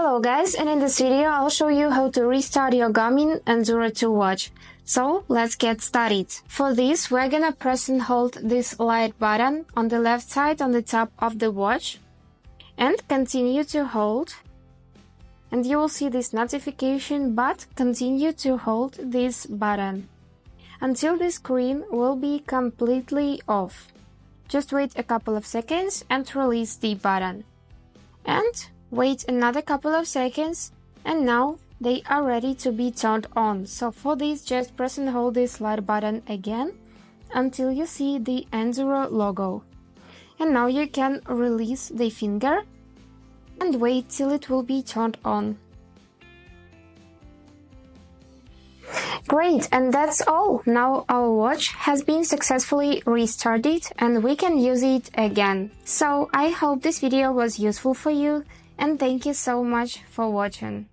Hello guys, and in this video I'll show you how to restart your Garmin Enduro 2 watch. So let's get started. For this we're gonna press and hold this light button on the left side on the top of the watch and continue to hold. And you will see this notification, but continue to hold this button until the screen will be completely off. Just wait a couple of seconds and release the button. And wait another couple of seconds, and now they are ready to be turned on. So for this, just press and hold this light button again until you see the Enduro logo. And now you can release the finger and wait till it will be turned on. Great, and that's all. Now our watch has been successfully restarted and we can use it again. So I hope this video was useful for you, and thank you so much for watching.